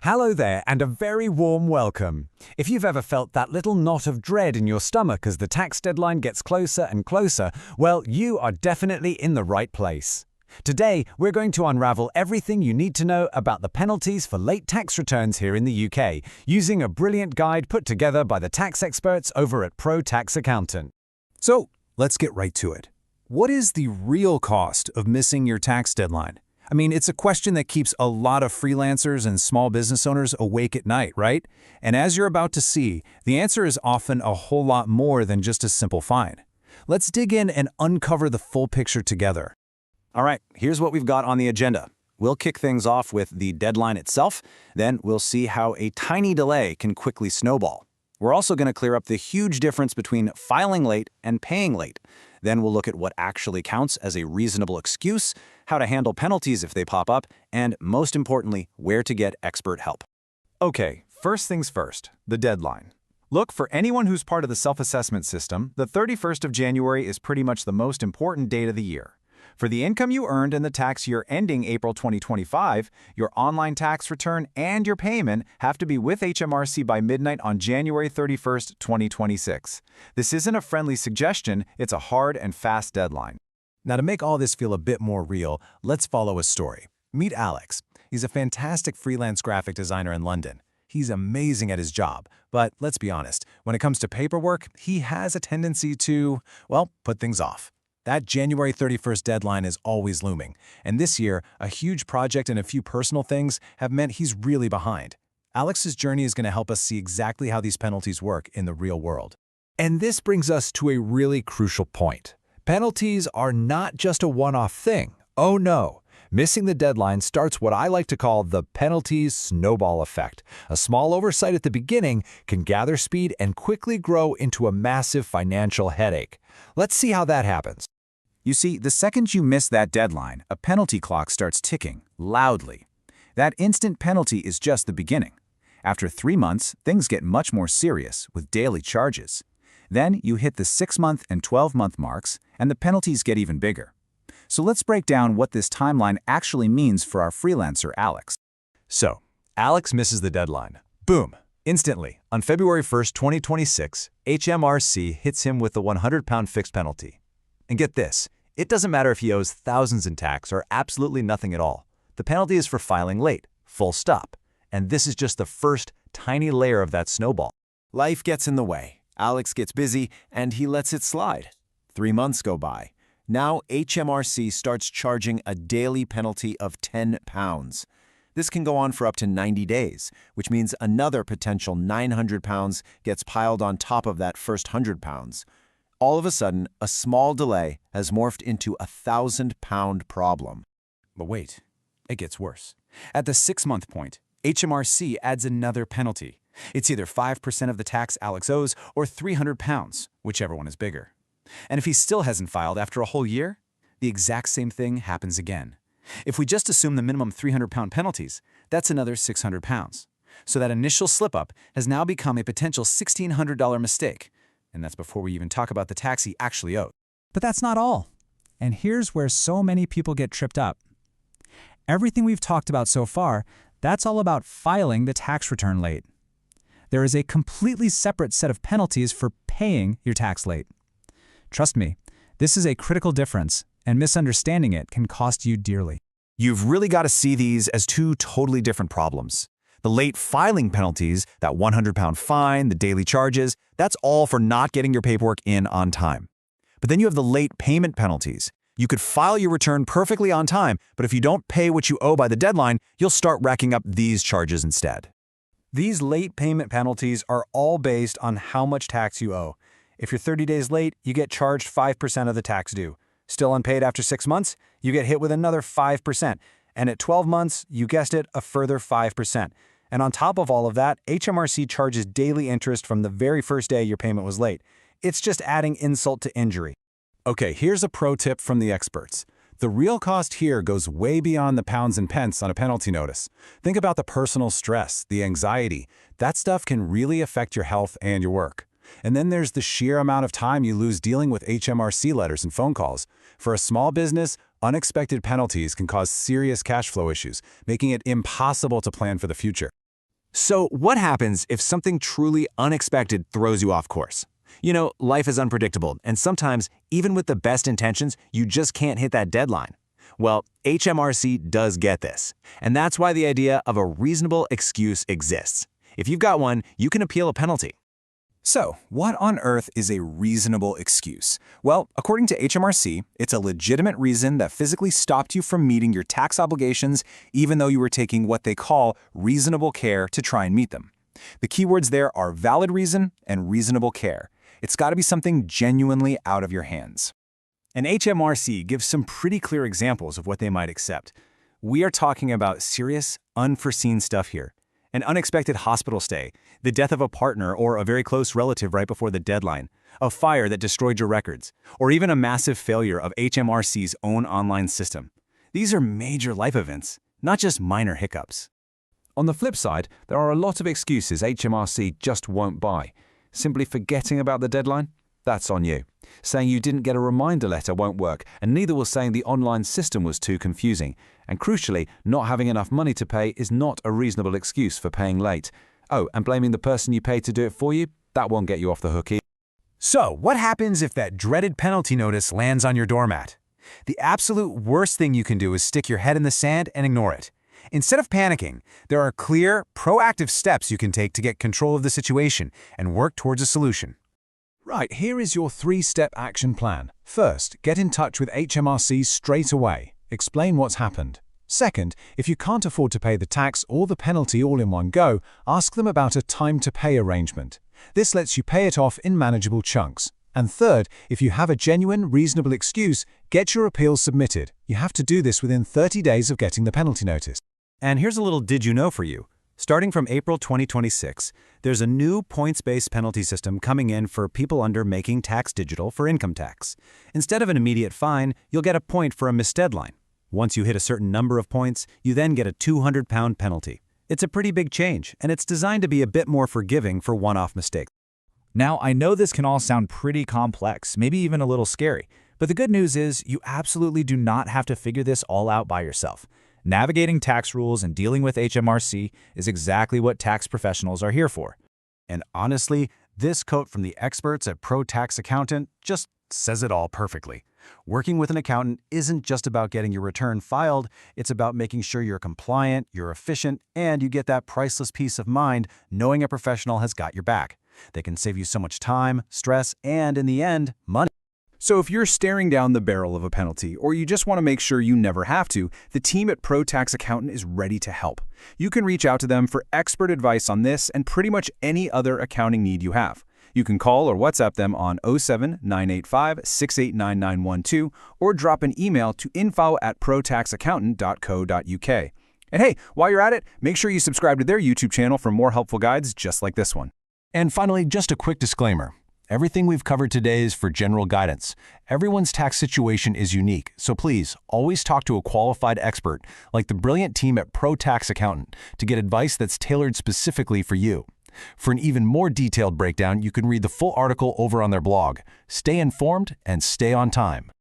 Hello there, and a very warm welcome. If you've ever felt that little knot of dread in your stomach as the tax deadline gets closer and closer, well, you are definitely in the right place. Today, we're going to unravel everything you need to know about the penalties for late tax returns here in the UK, using a brilliant guide put together by the tax experts over at Pro Tax Accountant. So, let's get right to it. What is the real cost of missing your tax deadline? I mean, it's a question that keeps a lot of freelancers and small business owners awake at night, right? And as you're about to see, the answer is often a whole lot more than just a simple fine. Let's dig in and uncover the full picture together. All right, here's what we've got on the agenda. We'll kick things off with the deadline itself, then we'll see how a tiny delay can quickly snowball. We're also going to clear up the huge difference between filing late and paying late. Then we'll look at what actually counts as a reasonable excuse, how to handle penalties if they pop up, and most importantly, where to get expert help. Okay, first things first, the deadline. Look, for anyone who's part of the self-assessment system, the 31st of January is pretty much the most important date of the year. For the income you earned in the tax year ending April 2025, your online tax return and your payment have to be with HMRC by midnight on January 31st, 2026. This isn't a friendly suggestion, it's a hard and fast deadline. Now, to make all this feel a bit more real, let's follow a story. Meet Alex. He's a fantastic freelance graphic designer in London. He's amazing at his job, but let's be honest, when it comes to paperwork, he has a tendency to, well, put things off. That January 31st deadline is always looming, and this year, a huge project and a few personal things have meant he's really behind. Alex's journey is going to help us see exactly how these penalties work in the real world. And this brings us to a really crucial point. Penalties are not just a one-off thing. Oh no. Missing the deadline starts what I like to call the penalties snowball effect. A small oversight at the beginning can gather speed and quickly grow into a massive financial headache. Let's see how that happens. You see, the second you miss that deadline, a penalty clock starts ticking loudly. That instant penalty is just the beginning. After 3 months, things get much more serious with daily charges. Then you hit the 6-month and 12-month marks, and the penalties get even bigger. So let's break down what this timeline actually means for our freelancer, Alex. So, Alex misses the deadline. Boom! Instantly, on February 1st, 2026, HMRC hits him with the £100 fixed penalty. And get this, it doesn't matter if he owes thousands in tax or absolutely nothing at all. The penalty is for filing late, full stop. And this is just the first tiny layer of that snowball. Life gets in the way. Alex gets busy, and he lets it slide. 3 months go by. Now HMRC starts charging a daily penalty of £10. This can go on for up to 90 days, which means another potential £900 gets piled on top of that first £100. All of a sudden, a small delay has morphed into a £1,000 problem. But wait, it gets worse. At the 6-month point, HMRC adds another penalty. It's either 5% of the tax Alex owes or £300, whichever one is bigger. And if he still hasn't filed after a whole year, the exact same thing happens again. If we just assume the minimum £300 penalties, that's another £600. So that initial slip-up has now become a potential $1,600 mistake. And that's before we even talk about the tax he actually owed. But that's not all. And here's where so many people get tripped up. Everything we've talked about so far, that's all about filing the tax return late. There is a completely separate set of penalties for paying your tax late. Trust me, this is a critical difference, and misunderstanding it can cost you dearly. You've really got to see these as two totally different problems. The late filing penalties, that £100 fine, the daily charges, that's all for not getting your paperwork in on time. But then you have the late payment penalties. You could file your return perfectly on time, but if you don't pay what you owe by the deadline, you'll start racking up these charges instead. These late payment penalties are all based on how much tax you owe. If you're 30 days late, you get charged 5% of the tax due. Still unpaid after 6 months, you get hit with another 5%. And at 12 months, you guessed it, a further 5%. And on top of all of that, HMRC charges daily interest from the very first day your payment was late. It's just adding insult to injury. Okay, here's a pro tip from the experts. The real cost here goes way beyond the pounds and pence on a penalty notice. Think about the personal stress, the anxiety. That stuff can really affect your health and your work. And then there's the sheer amount of time you lose dealing with HMRC letters and phone calls. For a small business, unexpected penalties can cause serious cash flow issues, making it impossible to plan for the future. So what happens if something truly unexpected throws you off course? You know, life is unpredictable, and sometimes, even with the best intentions, you just can't hit that deadline. Well, HMRC does get this, and that's why the idea of a reasonable excuse exists. If you've got one, you can appeal a penalty. So, what on earth is a reasonable excuse? Well, according to HMRC, it's a legitimate reason that physically stopped you from meeting your tax obligations, even though you were taking what they call reasonable care to try and meet them. The keywords there are valid reason and reasonable care. It's got to be something genuinely out of your hands. And HMRC gives some pretty clear examples of what they might accept. We are talking about serious, unforeseen stuff here. An unexpected hospital stay, the death of a partner or a very close relative right before the deadline, a fire that destroyed your records, or even a massive failure of HMRC's own online system. These are major life events, not just minor hiccups. On the flip side, there are a lot of excuses HMRC just won't buy. Simply forgetting about the deadline? That's on you. Saying you didn't get a reminder letter won't work, and neither will saying the online system was too confusing. And crucially, not having enough money to pay is not a reasonable excuse for paying late. Oh, and blaming the person you paid to do it for you? That won't get you off the hook either. So, what happens if that dreaded penalty notice lands on your doormat? The absolute worst thing you can do is stick your head in the sand and ignore it. Instead of panicking, there are clear, proactive steps you can take to get control of the situation and work towards a solution. Right, here is your 3-step action plan. First, get in touch with HMRC straight away. Explain what's happened. Second, if you can't afford to pay the tax or the penalty all in one go, ask them about a time-to-pay arrangement. This lets you pay it off in manageable chunks. And third, if you have a genuine, reasonable excuse, get your appeal submitted. You have to do this within 30 days of getting the penalty notice. And here's a little did you know for you. Starting from April 2026, there's a new points-based penalty system coming in for people under Making Tax Digital for income tax. Instead of an immediate fine, you'll get a point for a missed deadline. Once you hit a certain number of points, you then get a £200 penalty. It's a pretty big change, and it's designed to be a bit more forgiving for one-off mistakes. Now, I know this can all sound pretty complex, maybe even a little scary, but the good news is you absolutely do not have to figure this all out by yourself. Navigating tax rules and dealing with HMRC is exactly what tax professionals are here for. And honestly, this quote from the experts at Pro Tax Accountant just says it all perfectly. Working with an accountant isn't just about getting your return filed, it's about making sure you're compliant, you're efficient, and you get that priceless peace of mind knowing a professional has got your back. They can save you so much time, stress, and in the end, money. So if you're staring down the barrel of a penalty, or you just want to make sure you never have to, the team at Pro Tax Accountant is ready to help. You can reach out to them for expert advice on this and pretty much any other accounting need you have. You can call or WhatsApp them on 07-985-689912 or drop an email to info@protaxaccountant.co.uk. And hey, while you're at it, make sure you subscribe to their YouTube channel for more helpful guides just like this one. And finally, just a quick disclaimer. Everything we've covered today is for general guidance. Everyone's tax situation is unique, so please always talk to a qualified expert like the brilliant team at Pro Tax Accountant to get advice that's tailored specifically for you. For an even more detailed breakdown, you can read the full article over on their blog. Stay informed and stay on time.